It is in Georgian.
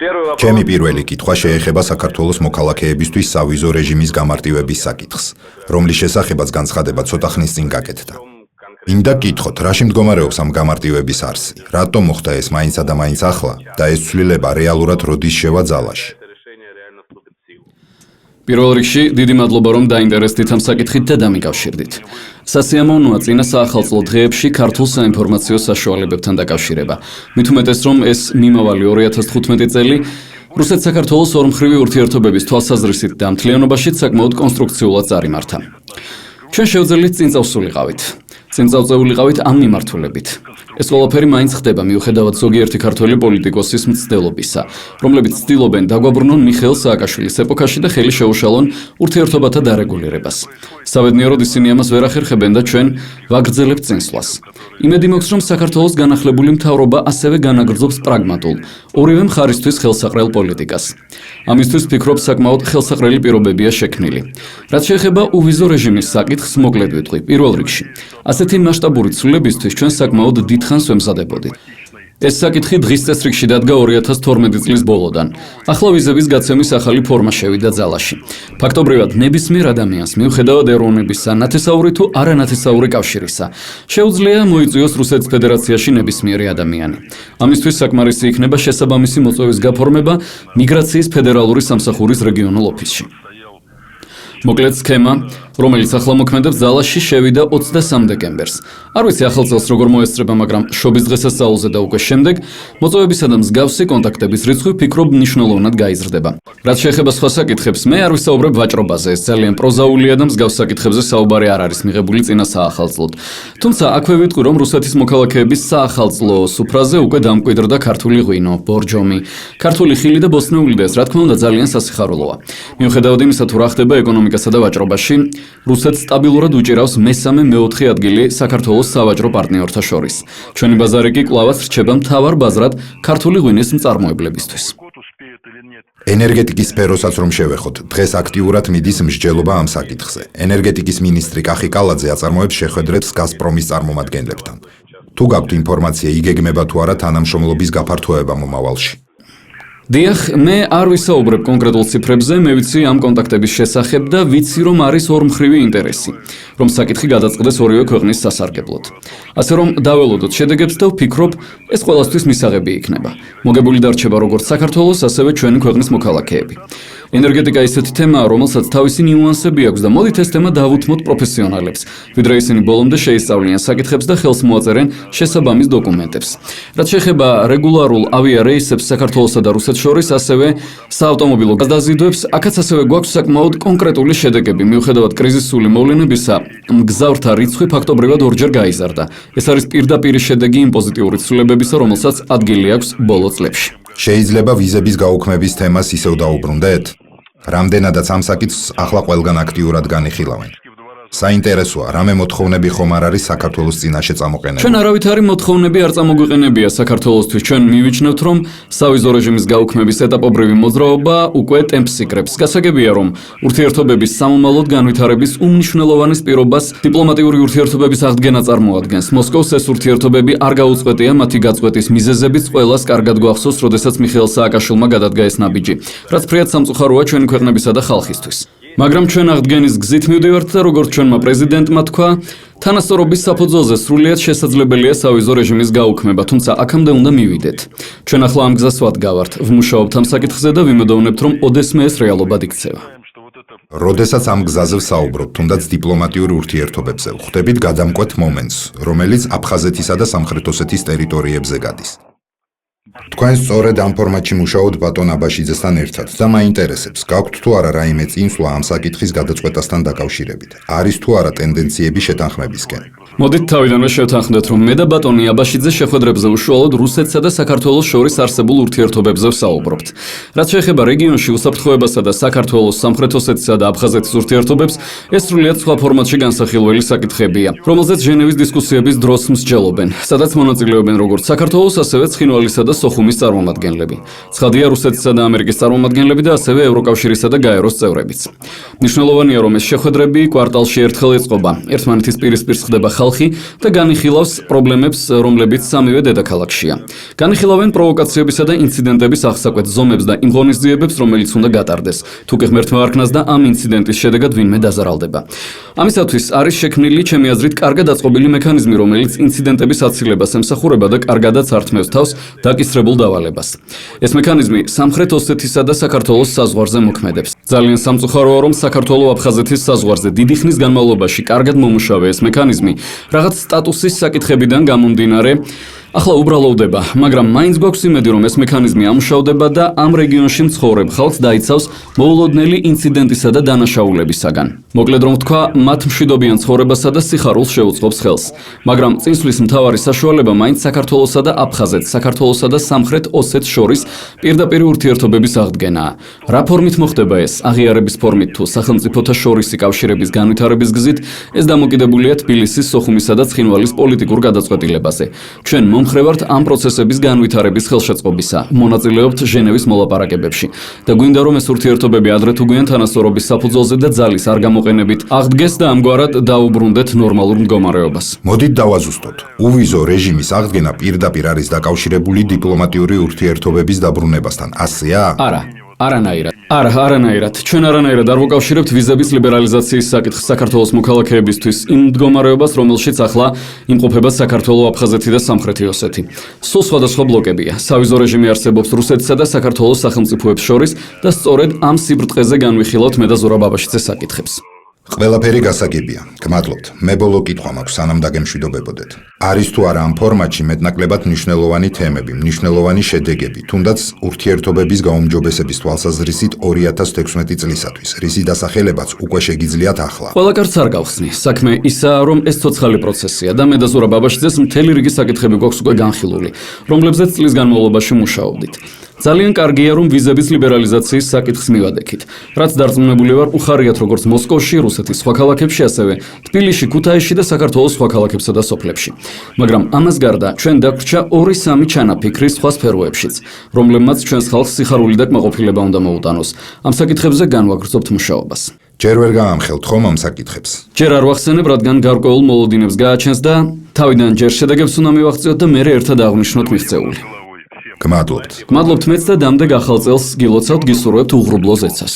ჩემი პირველი კითხვა შეეხება საქართველოს მოქალაქეებისთვის სავიზო რეჟიმის გამარტივების საკითხს, რომლის შესახებაც განცხადება ცოტა ხნის წინ გაკეთდა. მინდა გკითხოთ, რაში მდგომარეობს ამ გამარტივების არსი, რატომ მოხდა ეს მაინცა და მაინც ახლა და ეს ცვლილება რეალურად როდის შევა ძალაში? პირველ რიგში, დიდი მადლობა, რომ დაინტერესდით ამ საკითხით და დამიკავშირდით. სასიამოვნოა წინა საახალწლო დღეებში ქართულ საინფორმაციო საშუალებებთან დაკავშირება. მით უმეტეს, რომ ეს მიმავალი 2015 წელი რუსეთ-საქართველოს ორმხრივი ურთიერთობების თვალსაზრისით და მთლიანობაშიც საკმაოდ კონსტრუქციულად წარიმართა. ჩვენ შევძელით წინ წავსულიყავით. წინ წავწეულიყავით ამ მიმართულებით. ეს ყველაფერი მაინც ხდება მიუხედავად ზოგიერთი ქართველი პოლიტიკოსის მცდელობისა, რომლებიც ცდილობენ დაგვაბრუნონ მიხეილ სააკაშვილის ეპოქაში და ხელი შეუშალონ ურთიერთობათა დარეგულირებას. საბედნიეროდ ისინი ამას ვერ ახერხებენ და ჩვენ ვაგრძელებთ წინსვლას. იმედი მაქვს, რომ საქართველოს განახლებული მთავრობა ასევე განაგრძობს პრაგმატულ, ორივე მხარისთვის ხელსაყრელ პოლიტიკას. ამისთვის ვფიქრობ, საკმაოდ ხელსაყრელი პირობებია შექმნილი. რაც შეეხება უვიზო რეჟიმის საკითხს, მოკლედ ვიტყვი, პირველ რიგში. ასეთი მასშტაბური ცვლილებისთვის ჩვენ საკმაოდ დიდ ხანს ვემზადებოდით. ეს საკითხი დღის წესრიგში დადგა 2012 წლის ბოლოდან. ახლა ვიზების გაცემის ახალი ფორმა შევიდა ძალაში. ფაქტობრივად, ნებისმიერ ადამიანს, მიუხედავად ეროვნებისა, ნათესაური თუ არანათესაური კავშირისა, შეუძლია მოიწვიოს რუსეთის ფედერაციაში ნებისმიერი ადამიანი. ამისთვის საკმარისი იქნება შესაბამისი მოწვევის გაფორმება მიგრაციის ფედერალური სამსახურის რეგიონულ ოფისში. მოკლედ სქემა, რომელიც ახლა მოქმედებს ძალაში, შევიდა 23 დეკემბერს. არ ვიცი ახალ წელს როგორ მოესწრება, მაგრამ შობის დღესასწაულზე და უკვე შემდეგ მოწვევებისა და მსგავსი კონტაქტების რიცხვი ვფიქრობ მნიშვნელოვნად გაიზრდება. რაც შეეხება სხვა საკითხებს, მე არ ვისაუბრებ ვაჭრობაზე, ეს ძალიან პროზაულია და მსგავს საკითხებზე საუბარი არ არის მიღებული წინა საახალწლოდ. თუმცა აქვე ვიტყვი, რომ რუსეთის მოქალაქეების საახალწლო სუფრაზე უკვე დამკვიდრდა ქართული ღვინო, ბორჯომი, ქართული ხილი და ბოსტნეული და ეს რა თქმა უნდა ძალიან სასიხარულოა. მიუხედავად იმისა, თუ რა ხდება ეკონომიკასა და ვაჭრობაში, რუსეთს სტაბილურად უჭირავს მესამე-მეოთხე ადგილი საქართველოს სავაჭრო პარტნიორთა შორის. ჩვენი ბაზარი კი კვლავაც რჩება მთავარ ბაზრად ქართული ღვინის მწარმოებლებისთვის. ენერგეტიკის სფეროსაც რომ შევეხოთ, დღეს აქტიურად მიდის მსჯელობა ამ საკითხზე. ენერგეტიკის მინისტრი კახი კალაძე აწარმოებს შეხვედრებს გაზპრომის წარმომადგენლებთან. თუ გაქვთ ინფორმაცია, იგეგმება თუ არა თანამშრომლობის გაფართოება მომავალში? დიახ, მე არ ვისაუბრებ კონკრეტულ ციფრებზე, მე ვიცი ამ კონტაქტების შესახებ და ვიცი, რომ არის ორმხრივი ინტერესი, რომ საკითხი გადაწყდეს ორივე ქვეყნის სასარგებლოდ. ასე რომ დაველოდოთ შედეგებს და ვფიქრობ, ეს ყველასთვის მისაღები იქნება. მოგებული დარჩება როგორც საქართველოს, ასევე ჩვენი ქვეყნის მოქალაქეები. ენერგეტიკა ისეთი თემაა, რომელსაც თავისი ნიუანსები აქვს და მოდით ეს თემა დავუთმოთ პროფესიონალებს, ვიდრე ისინი ბოლომდე შეისწავლიან საკითხებს და ხელს მოაწერენ შესაბამის დოკუმენტებს. რაც შეეხება რეგულარულ ავიარეისებს საქართველოსა და რუსეთს შორის, ასევე საავტომობილო გადაზიდვებს, აქაც ასევე გვაქვს საკმაოდ კონკრეტული შედეგები, მიუხედავად კრიზისული მოვლენებისა, მგზავრთა რიცხვი ფაქტობრივად ორჯერ გაიზარდა. ეს არის პირდაპირი შედეგი იმ პოზიტიური ცვლილებებისა, რომელსაც ადგილი აქვს ბოლო წლებში. შეიძლება ვიზების გაუქმების თემას ისევ დაუბრუნდეთ? რამდენადაც ამ საკითხს ახლა ყველგან აქტიურად განიხილავენ. საინტერესოა, რამე მოთხოვნები ხომ არ არის საქართველოს წინაშე წამოყენებული? ჩვენ არავითარი მოთხოვნები არ წამოგვიყენებია საქართველოსთვის. ჩვენ მივიჩნევთ, რომ სავიზო რეჟიმის გაუქმების ეტაპობრივი მოძრაობა უკვე ტემპს იკრებს. გასაგებია, რომ ურთიერთობების სამომავლოდ განვითარების უმნიშვნელოვანეს პირობას დიპლომატიური ურთიერთობების აღდგენა წარმოადგენს. მოსკოვს ეს ურთიერთობები არ გაუწყვეტია, მათი გაწყვეტის მიზეზებიც ყველას კარგად გვახსოვს, როდესაც მიხეილ სააკაშვილმა გადადგა ეს ნაბიჯი, რაც ფრიად სამწუხაროა ჩვენი ქვეყნებისა და ხალხისთვის. მაგრამ ჩვენ აღდგენის გზით მივდივართ და როგორც ჩვენმა პრეზიდენტმა თქვა, თანასწორობის საფუძველზე სრულიად შესაძლებელია სავიზო რეჟიმის გაუქმება, თუმცა აქამდე უნდა მივიდეთ. ჩვენ ახლა ამ გზას ვადგავართ, ვმუშაობთ ამ საკითხზე და ვიმედოვნებთ, რომ ოდესმე ეს რეალობად იქცევა. როდესაც ამ გზაზე ვსაუბრობთ, თუნდაც დიპლომატიურ ურთიერთობებზე, ვხვდებით გადამკვეთ მომენტს, რომელიც აფხაზეთისა და სამხრეთ ოსეთის ტერიტორიებზე გადის. თქვენ სწორედ ამ ფორმატში მუშაობთ ბატონ აბაშიძესთან ერთად და მაინტერესებს, გაქვთ თუ არა რაიმე წინსვლა ამ საკითხის გადაწყვეტასთან დაკავშირებით? არის თუ არა ტენდენციები შეთანხმებისკენ? მოდით თავიდანვე შევთანხმდეთ, რომ მე და ბატონი აბაშიძე შეხვედრებზე უშუალოდ რუსეთსა და საქართველოს შორის არსებულ ურთიერთობებზე ვსაუბრობთ. რაც შეეხება რეგიონში უსაფრთხოებასა და საქართველოს, სამხრეთ ოსეთისა და აფხაზეთის ურთიერთობებს, ეს სრულიად სხვა ფორმატში განსახილველი საკითხებია, რომელზეც ჟენევის დისკუსიების დროს მსჯელობენ, სადაც მონაწილეობენ როგორც საქართველოს, ასევე ცხინვალისა და სოხუმის წარმომადგენლები. ცხადია რუსეთისა და ამერიკის წარმომადგენლები და ასევე ევროკავშირისა და გაეროს წევრებიც. მნიშვნელოვანია, რომ ეს შეხვედრები კვარტალში ერთხელ ეწყობა. ერთმანეთის პირისპირ ხდება ხალხი და განიხილავს პრობლემებს, რომლებიც სამივე დედაქალაქშია. განიხილავენ პროვოკაციებისა და ინციდენტების აღსაკვეთ ზომებს და იმ ღონისძიებებს, რომელიც უნდა გატარდეს. თუ კი ღმერთმა არქმევს და ამ ინციდენტის შედეგად ვინმე დაზარალდება. ამისათვის არის შექმნილი ჩემი აზრით კარგად აწყობილი მექანიზმი, რომელიც ინციდენტების აცილებას ემსახურება და კარგადაც ართმევს თავს დაკისრებულ დავალებას. ეს მექანიზმი სამხრეთ ოსეთის და საქართველოს საზღვარზე მოქმედებს. ძალიან სამწუხაროა, რომ საქართველო-აფხაზეთის საზღვარზე დიდი ხნის განმავლობაში კარგად მომუშავე ეს მექანიზმი რაღაც სტატუსის საკითხებიდან გამომდინარე ახლა უბრალოვდება, მაგრამ მაინც გვაქვს იმედი, რომ ეს მექანიზმი ამუშავდება და ამ რეგიონში მცხოვრებ ხალხს დაიცავს მოულოდნელი ინციდენტისა და დანაშაულებისაგან. მოკლედ რომ ვთქვა, მათ მშვიდობიან ცხოვრებასა და სიხარულს შეუწყობს ხელს. მაგრამ წინსვლის მთავარი საშუალება მაინც საქართველოსა და აფხაზეთს, საქართველოსა და სამხრეთ ოსეთს შორის პირდაპირ ურთიერთობების აღდგენაა. რა ფორმით მოხდება ეს? აღიარების ფორმით თუ სახელმწიფოთა შორისი კავშირების განვითარების გზით, ეს დამოკიდებულია თბილისის, სოხუმისა და ცხინვალის პოლიტიკურ გადაწყვეტილებაზე. ჩვენ მომხრევართ ამ პროცესების განვითარების ხელშეწყობისა, მონაწილეობთ ჟენევის მოლაპარაკებებში და გვინდა რომ ეს ურთიერთობები ადრე თუ გვიან თანასწორობის საფუძველზე და ძალის არ გამოყენებით აღდგეს და ამგვარად დაუბრუნდეთ ნორმალურ მდგომარეობას. მოდით დავაზუსტოთ. უვიზო რეჟიმის აღდგენა პირდაპირ არის დაკავშირებული დიპლომატიური ურთიერთობების დაბრუნებასთან. ასეა? არა. არანაირად. ჩვენ არანაირად არ ვუკავშირებთ ვიზების ლიბერალიზაციის საკითხს საქართველოს მოქალაქეებისთვის იმ მდგომარეობას, რომელშიც ახლა იმყოფება საქართველო, აფხაზეთი და სამხრეთი ოსეთი. სულ სხვადასხვა ბლოკებია. სავიზო რეჟიმი არსებობს რუსეთსა და საქართველოს სახელმწიფოებს შორის და სწორედ ამ სიბრტყეზე განვიხილავთ მე და ზურაბ აბაშიძე საკითხებს. ყველაფერი გასაგებია. გმადლობთ. მე ბოლო კითხვა მაქვს, სანამ დაგემშვიდობებოდეთ. არის თუ არა ამ ფორმატში მეტნაკლებად მნიშვნელოვანი თემები, მნიშვნელოვანი შედეგები, თუნდაც ურთიერთობების გაუმჯობესების თვალსაზრისით 2016 წლისათვის, რისი დასახელებაც უკვე შეგიძლიათ ახლა. ყველა კარს არ გავხსნი. საქმე ისაა, რომ ეს ცოცხალი პროცესია და მე და ზურაბ აბაშიძეს მთელი რიგი საკითხები გვაქვს უკვე განხილული, რომლებზეც წლის განმავლობაში მუშაობდით. ძალიან კარგია, რომ ვიზების ლიბერალიზაციის საკითხს მივადექით. რაც დარწმუნებული ვარ, უხარიათ როგორც მოსკოვში, რუსეთის სხვა ქალაქებში, ასევე თბილისში, ქუთაისში და საქართველოს სხვა ქალაქებსა და სოფლებში. მაგრამ ამას გარდა, ჩვენ დაგვრჩა 2-3 ჩანაფიქრი სხვა სფეროებშიც, რომლებმაც ჩვენს ხალხს სიხარული და კმაყოფილება უნდა მოუტანოს. ამ საკითხებზე განვაგრძობთ მუშაობას. ჯერ ვერ გაამხელთ ხომ ამ საკითხებს? ჯერ არ ვახსენებ, რადგან გარკვეულ მოლოდინებს გააჩენს და თავიდან ჯერ შედეგებს უნდა მივაღწიოთ და მერე ერთად აღვნიშნოთ მიღწეული. გმადლობთ. გმადლობთ მეც და დამდეგ ახალ წელს გილოცავთ, გისურვებთ უღრუბლო ზეცას.